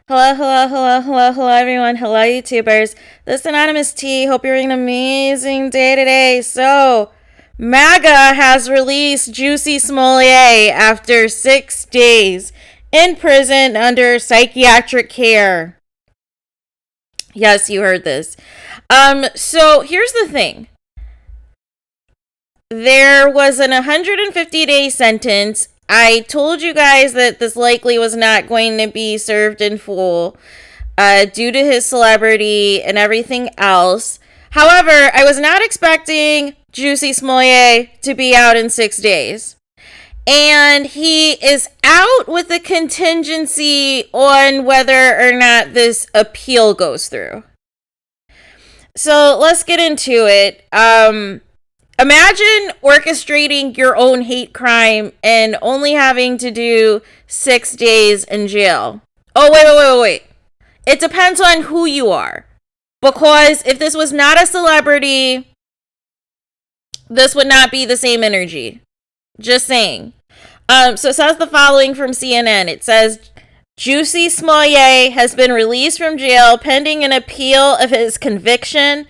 Hello, everyone. Hello, YouTubers. This is Anonymous T. Hope you're having an amazing day today. So, MAGA has released Juicy Smollay after 6 days in prison under psychiatric care. Yes, you heard this. So here's the thing. There was an 150-day sentence. I told you guys that this likely was not going to be served in full due to his celebrity and everything else. However, I was not expecting Juicy Smollay to be out in 6 days. And he is out with a contingency on whether or not this appeal goes through. So let's get into it. Imagine orchestrating your own hate crime and only having to do 6 days in jail. Oh, wait. It depends on who you are. Because if this was not a celebrity, this would not be the same energy. Just saying. So it says the following from CNN. It says, Juicy Smollay has been released from jail pending an appeal of his conviction.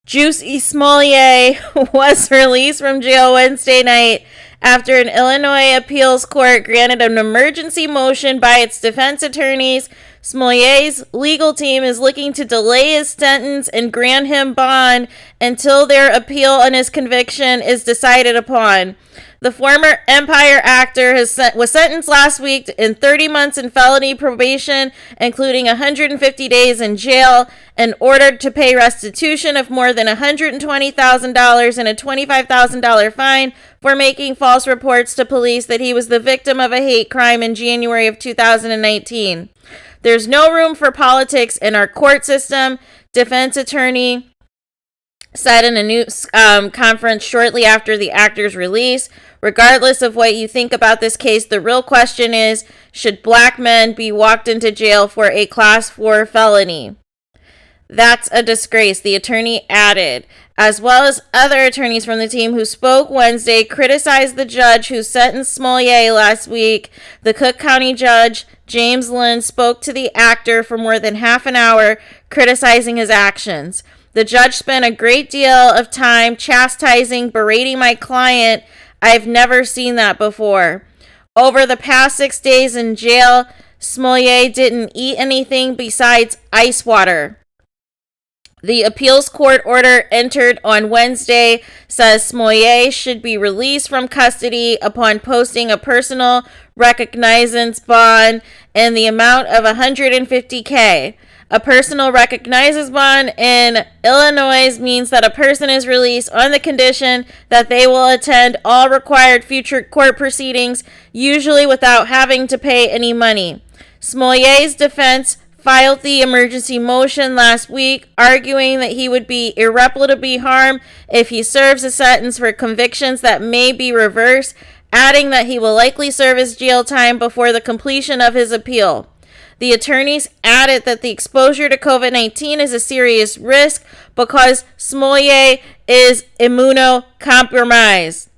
Juicy Smollay was released from jail Wednesday night after an Illinois appeals court granted an emergency motion by its defense attorneys. Smollay's legal team is looking to delay his sentence and grant him bond until their appeal on his conviction is decided upon. The former Empire actor was sentenced last week in 30 months in felony probation, including 150 days in jail, and ordered to pay restitution of more than $120,000 and a $25,000 fine for making false reports to police that he was the victim of a hate crime in January of 2019. There's no room for politics in our court system, defense attorney said in a news conference shortly after the actor's release. Regardless of what you think about this case, the real question is, should black men be walked into jail for a Class 4 felony? That's a disgrace, the attorney added, as well as other attorneys from the team who spoke Wednesday criticized the judge who sentenced Smollay last week. The Cook County judge, James Lynn, spoke to the actor for more than half an hour, criticizing his actions. The judge spent a great deal of time chastising, berating my client. I've never seen that before. Over the past 6 days in jail, Smollay didn't eat anything besides ice water. The appeals court order entered on Wednesday says Smollay should be released from custody upon posting a personal recognizance bond in the amount of $150K. A personal recognizance bond in Illinois means that a person is released on the condition that they will attend all required future court proceedings, usually without having to pay any money. Smollay's defense filed the emergency motion last week, arguing that he would be irreparably harmed if he serves a sentence for convictions that may be reversed, adding that he will likely serve his jail time before the completion of his appeal. The attorneys added that the exposure to COVID-19 is a serious risk because Smollay is immunocompromised.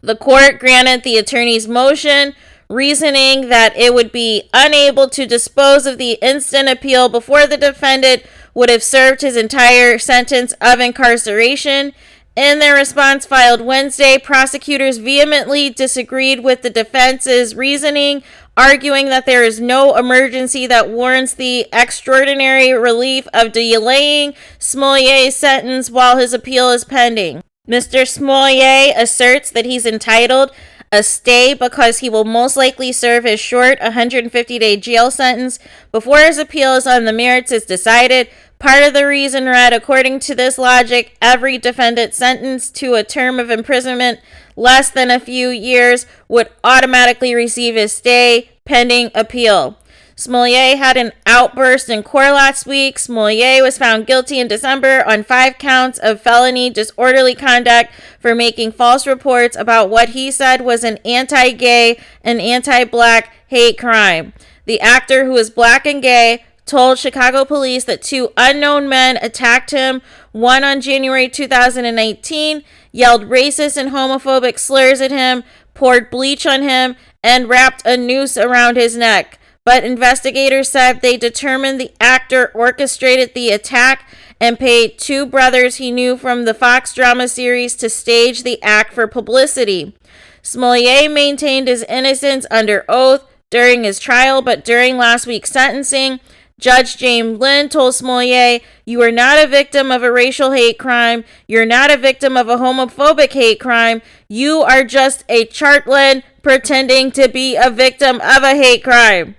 The court granted the attorney's motion, reasoning that it would be unable to dispose of the instant appeal before the defendant would have served his entire sentence of incarceration. In their response filed Wednesday, prosecutors vehemently disagreed with the defense's reasoning, arguing that there is no emergency that warrants the extraordinary relief of delaying Smollay's sentence while his appeal is pending. Mr. Smollay asserts that he's entitled a stay because he will most likely serve his short 150-day jail sentence before his appeal on the merits is decided. Part of the reason read, according to this logic, every defendant sentenced to a term of imprisonment less than a few years would automatically receive his stay pending appeal. Smollay had an outburst in court last week. Smollay was found guilty in December on 5 counts of felony disorderly conduct for making false reports about what he said was an anti-gay and anti-black hate crime. The actor, who is black and gay, told Chicago police that 2 unknown men attacked him, one on January 2019, yelled racist and homophobic slurs at him, poured bleach on him, and wrapped a noose around his neck. but investigators said they determined the actor orchestrated the attack and paid two brothers he knew from the Fox drama series to stage the act for publicity. Smollay maintained his innocence under oath during his trial, but during last week's sentencing, Judge James Lynn told Smollay, "You are not a victim of a racial hate crime. You're not a victim of a homophobic hate crime. You are just a Chartland pretending to be a victim of a hate crime."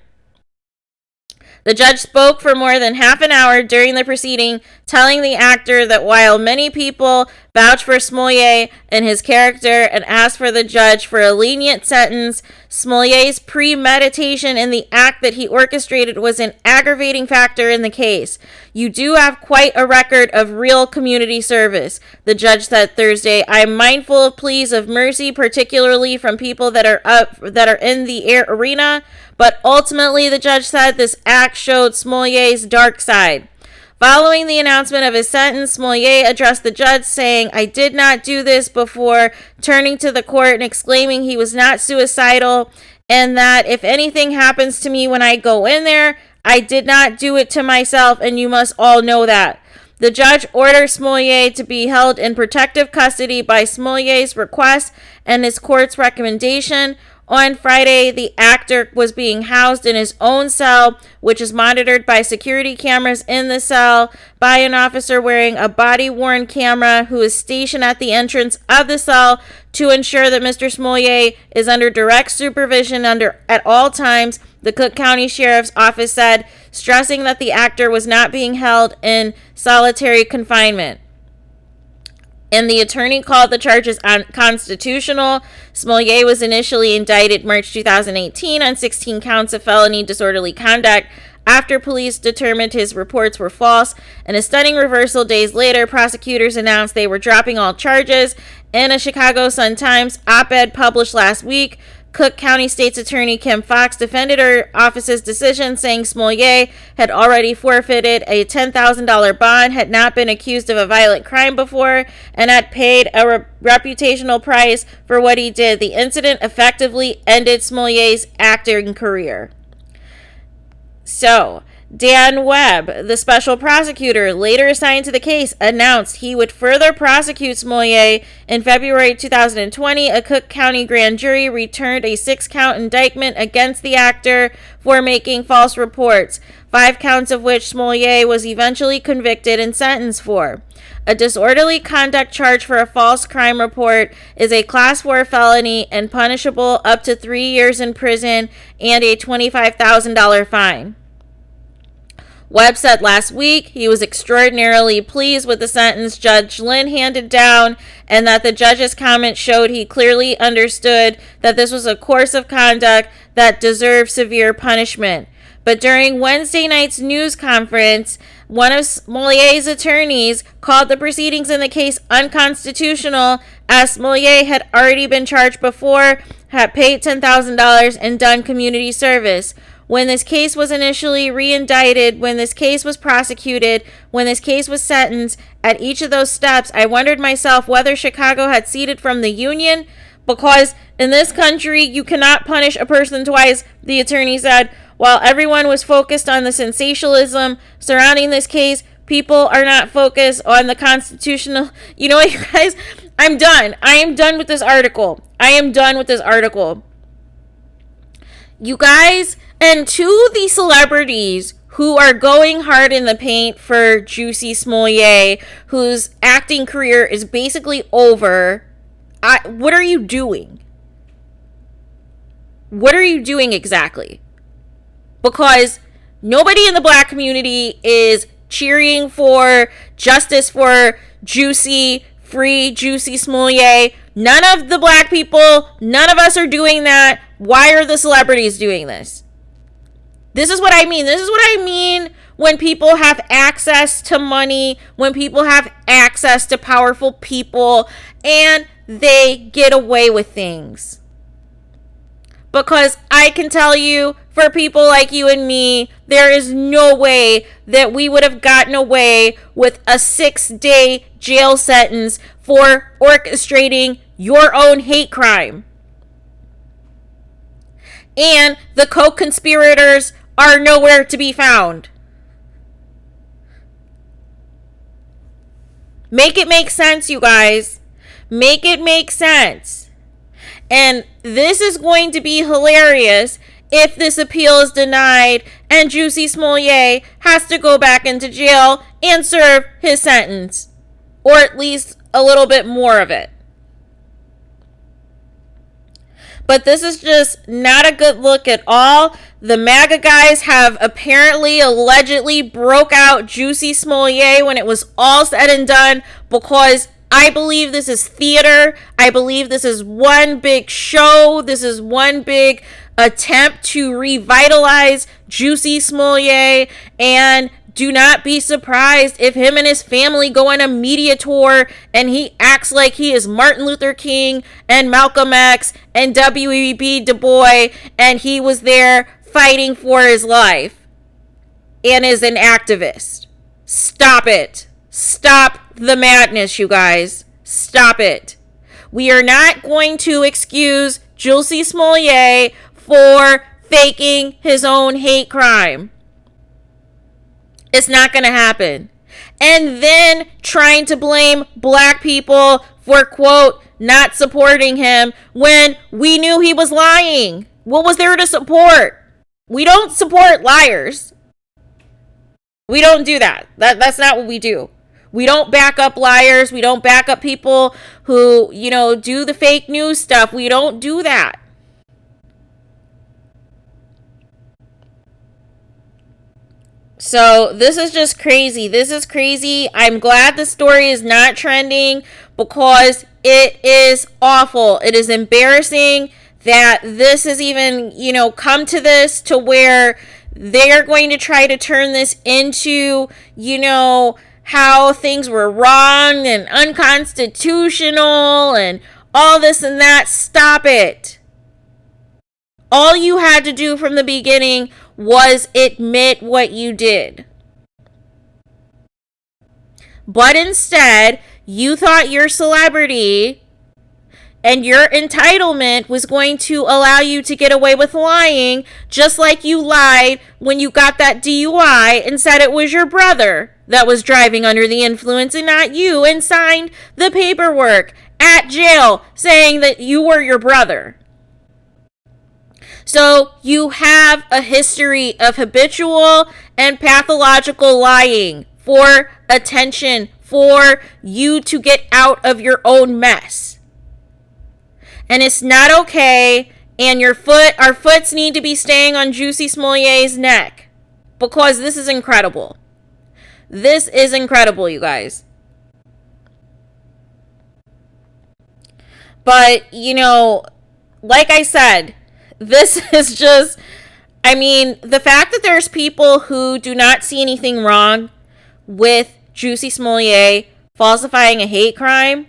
The judge spoke for more than half an hour during the proceeding, telling the actor that while many people vouch for Smollay and his character and asked for the judge for a lenient sentence, Smollay's premeditation in the act that he orchestrated was an aggravating factor in the case. "You do have quite a record of real community service," the judge said Thursday. "I'm mindful of pleas of mercy, particularly from people that are in the arena. But ultimately," the judge said, "this act showed Smollay's dark side." Following the announcement of his sentence, Smollay addressed the judge, saying, "I did not do this," before turning to the court and exclaiming he was not suicidal and that if anything happens to me when I go in there, I did not do it to myself, and you must all know that. The judge ordered Smollay to be held in protective custody by Smollay's request and his court's recommendation. On Friday, the actor was being housed in his own cell, which is monitored by security cameras in the cell by an officer wearing a body-worn camera who is stationed at the entrance of the cell to ensure that Mr. Smollay is under direct supervision at all times, the Cook County Sheriff's Office said, stressing that the actor was not being held in solitary confinement. And the attorney called the charges unconstitutional. Smollay was initially indicted March 2018 on 16 counts of felony disorderly conduct after police determined his reports were false. In a stunning reversal days later, prosecutors announced they were dropping all charges. In a Chicago Sun-Times op-ed published last week, Cook County State's Attorney Kim Fox defended her office's decision, saying Smollay had already forfeited a $10,000 bond, had not been accused of a violent crime before, and had paid a reputational price for what he did. The incident effectively ended Smollay's acting career. So, Dan Webb, the special prosecutor later assigned to the case, announced he would further prosecute Smollay. In February 2020, a Cook County grand jury returned a 6-count indictment against the actor for making false reports, 5 counts of which Smollay was eventually convicted and sentenced for. A disorderly conduct charge for a false crime report is a Class 4 felony and punishable up to 3 years in prison and a $25,000 fine. Webb said last week he was extraordinarily pleased with the sentence Judge Lynn handed down and that the judge's comment showed he clearly understood that this was a course of conduct that deserved severe punishment. But during Wednesday night's news conference, one of Smollay's attorneys called the proceedings in the case unconstitutional as Smollay had already been charged before, had paid $10,000 and done community service. When this case was initially re-indicted, when this case was prosecuted, when this case was sentenced, at each of those steps, I wondered myself whether Chicago had ceded from the union, because in this country, you cannot punish a person twice, the attorney said. While everyone was focused on the sensationalism surrounding this case, people are not focused on the constitutional. You know what, you guys? I'm done. I am done with this article. You guys, and to the celebrities who are going hard in the paint for Juicy Smollay, whose acting career is basically over, what are you doing? What are you doing exactly? Because nobody in the black community is cheering for justice for free Juicy Smollay. None of the black people, none of us are doing that. Why are the celebrities doing this? This is what I mean. This is what I mean when people have access to money, when people have access to powerful people, and they get away with things. Because I can tell you, for people like you and me, there is no way that we would have gotten away with a 6-day jail sentence for orchestrating your own hate crime. And the co-conspirators are nowhere to be found. Make it make sense, you guys. Make it make sense. And this is going to be hilarious if this appeal is denied and Juicy Smollay has to go back into jail and serve his sentence. Or at least a little bit more of it. But this is just not a good look at all. The MAGA guys have apparently, allegedly broke out Juicy Smollay when it was all said and done, because I believe this is theater. I believe this is one big show. This is one big attempt to revitalize Juicy Smollay, and do not be surprised if him and his family go on a media tour and he acts like he is Martin Luther King and Malcolm X and W.E.B. Du Bois, and he was there fighting for his life and is an activist. Stop it. Stop the madness, you guys. Stop it. We are not going to excuse Juicy Smollay for faking his own hate crime. It's not going to happen. And then trying to blame black people for, quote, not supporting him when we knew he was lying. What was there to support? We don't support liars. We don't do that. That's not what we do. We don't back up liars. We don't back up people who, do the fake news stuff. We don't do that. So this is just crazy. This is crazy. I'm glad the story is not trending because it is awful. It is embarrassing that this has even, come to this, to where they are going to try to turn this into, how things were wrong and unconstitutional and all this and that. Stop it. All you had to do from the beginning was admit what you did. But instead, you thought your celebrity and your entitlement was going to allow you to get away with lying, just like you lied when you got that DUI and said it was your brother that was driving under the influence and not you, and signed the paperwork at jail saying that you were your brother. So you have a history of habitual and pathological lying for attention, for you to get out of your own mess. And it's not okay. And our foots need to be staying on Juicy Smollay's neck, because this is incredible. This is incredible, you guys. But, like I said, this is just, the fact that there's people who do not see anything wrong with Juicy Smollay falsifying a hate crime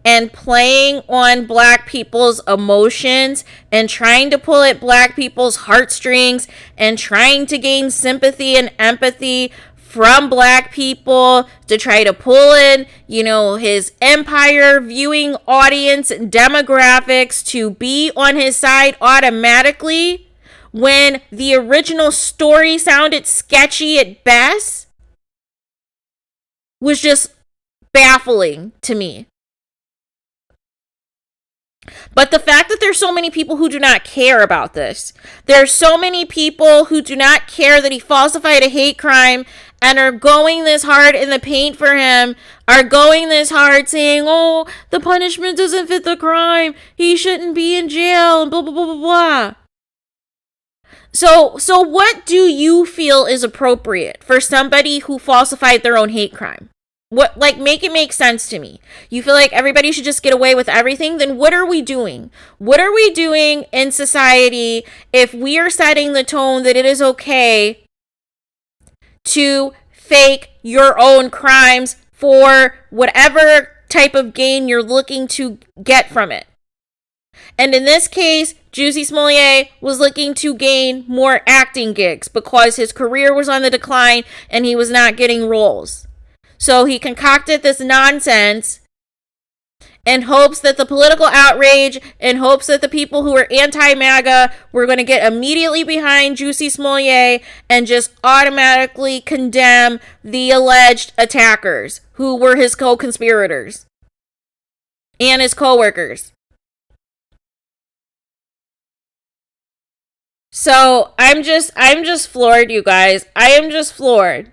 and playing on black people's emotions and trying to pull at black people's heartstrings and trying to gain sympathy and empathy from black people to try to pull in, his empire viewing audience and demographics to be on his side automatically when the original story sounded sketchy at best, was just baffling to me. But the fact that there's so many people who do not care about this, there's so many people who do not care that he falsified a hate crime and are going this hard in the paint for him, are going this hard saying, oh, the punishment doesn't fit the crime, he shouldn't be in jail, and blah, blah, blah, blah, blah. So what do you feel is appropriate for somebody who falsified their own hate crime? Make it make sense to me. You feel like everybody should just get away with everything? Then what are we doing? What are we doing in society if we are setting the tone that it is okay to fake your own crimes for whatever type of gain you're looking to get from it? And in this case, Juicy Smollay was looking to gain more acting gigs because his career was on the decline and he was not getting roles. So he concocted this nonsense in hopes that the political outrage, in hopes that the people who are anti-MAGA were going to get immediately behind Jussie Smollay and just automatically condemn the alleged attackers who were his co-conspirators and his co-workers. So I'm just floored, you guys. I am just floored.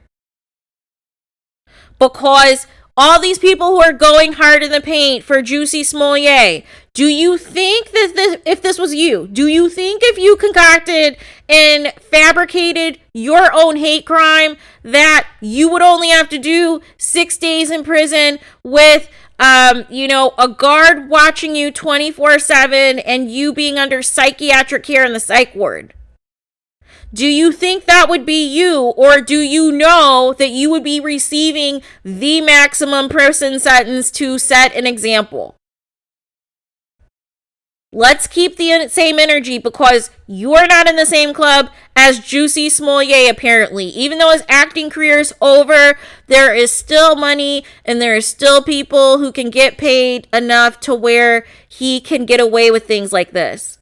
Because all these people who are going hard in the paint for Jussie Smollay, do you think that if this was you, do you think if you concocted and fabricated your own hate crime that you would only have to do 6 days in prison with, a guard watching you 24/7 and you being under psychiatric care in the psych ward? Do you think that would be you, or do you know that you would be receiving the maximum prison sentence to set an example? Let's keep the same energy, because you're not in the same club as Jussie Smollay, apparently. Even though his acting career is over, there is still money and there are still people who can get paid enough to where he can get away with things like this.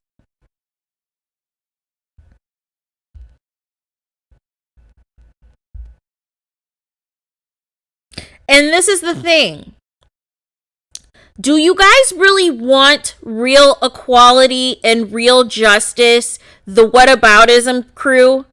And this is the thing. Do you guys really want real equality and real justice, the whataboutism crew?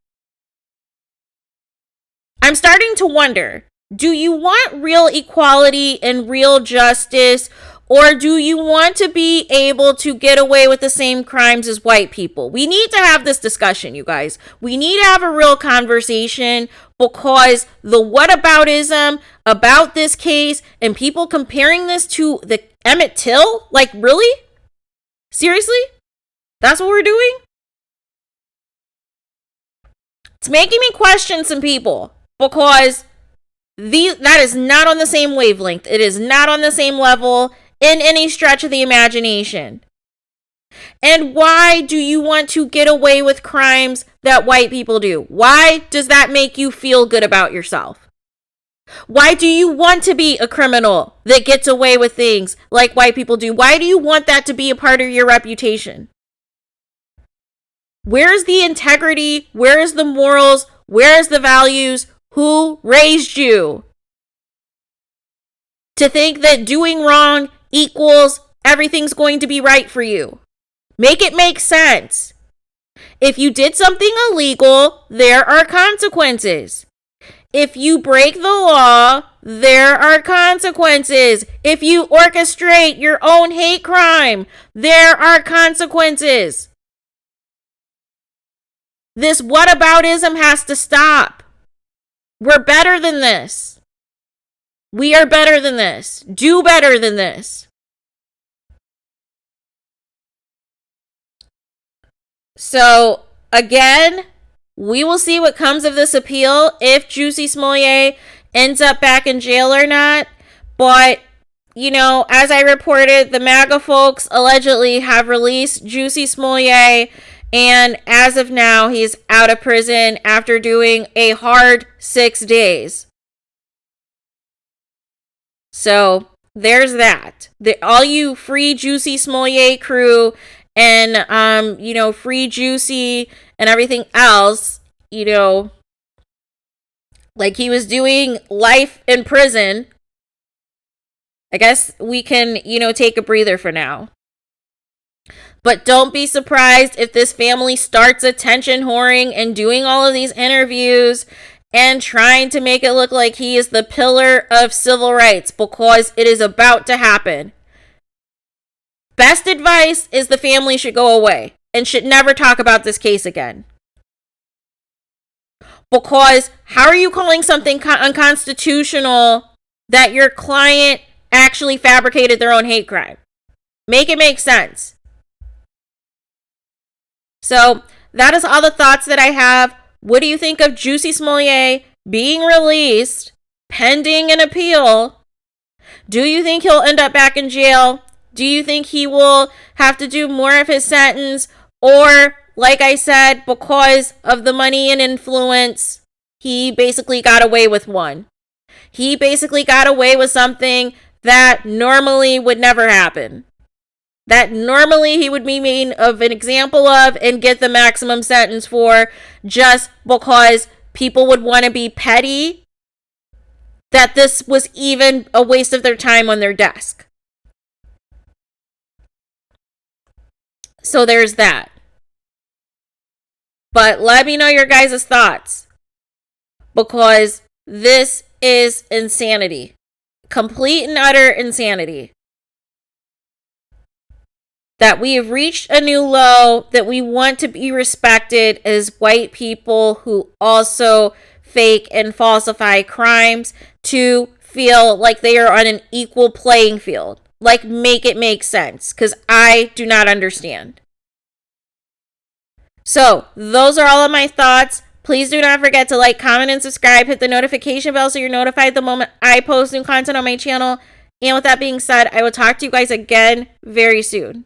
I'm starting to wonder, do you want real equality and real justice, or do you want to be able to get away with the same crimes as white people? We need to have this discussion, you guys. We need to have a real conversation, because the whataboutism about this case and people comparing this to the Emmett Till, like, really? Seriously? That's what we're doing? It's making me question some people, because that is not on the same wavelength. It is not on the same level in any stretch of the imagination. And why do you want to get away with crimes that white people do? Why does that make you feel good about yourself? Why do you want to be a criminal that gets away with things like white people do? Why do you want that to be a part of your reputation? Where's the integrity? Where is the morals? Where is the values? Who raised you to think that doing wrong equals everything's going to be right for you? Make it make sense. If you did something illegal, there are consequences. If you break the law, there are consequences. If you orchestrate your own hate crime, there are consequences. This whataboutism has to stop. We're better than this. We are better than this. Do better than this. So, again, we will see what comes of this appeal, if Jussie Smollay ends up back in jail or not. But, as I reported, the MAGA folks allegedly have released Jussie Smollay, and as of now, he's out of prison after doing a hard 6 days. So, there's that. All you free Jussie Smollay crew and, free Jussie and everything else, like he was doing life in prison. I guess we can, take a breather for now. But don't be surprised if this family starts attention whoring and doing all of these interviews and trying to make it look like he is the pillar of civil rights, because it is about to happen. Best advice is the family should go away and should never talk about this case again. Because how are you calling something unconstitutional that your client actually fabricated their own hate crime? Make it make sense. So that is all the thoughts that I have. What do you think of Jussie Smollay being released pending an appeal? Do you think he'll end up back in jail? Do you think he will have to do more of his sentence? Or, like I said, because of the money and influence, he basically got away with one. He basically got away with something that normally would never happen. That normally he would be made of an example of and get the maximum sentence for, just because people would want to be petty that this was even a waste of their time on their desk. So there's that. But let me know your guys' thoughts, because this is insanity. Complete and utter insanity. That we have reached a new low, that we want to be respected as white people who also fake and falsify crimes, to feel like they are on an equal playing field. Like, make it make sense, because I do not understand. So, those are all of my thoughts. Please do not forget to like, comment, and subscribe. Hit the notification bell so you're notified the moment I post new content on my channel. And with that being said, I will talk to you guys again very soon.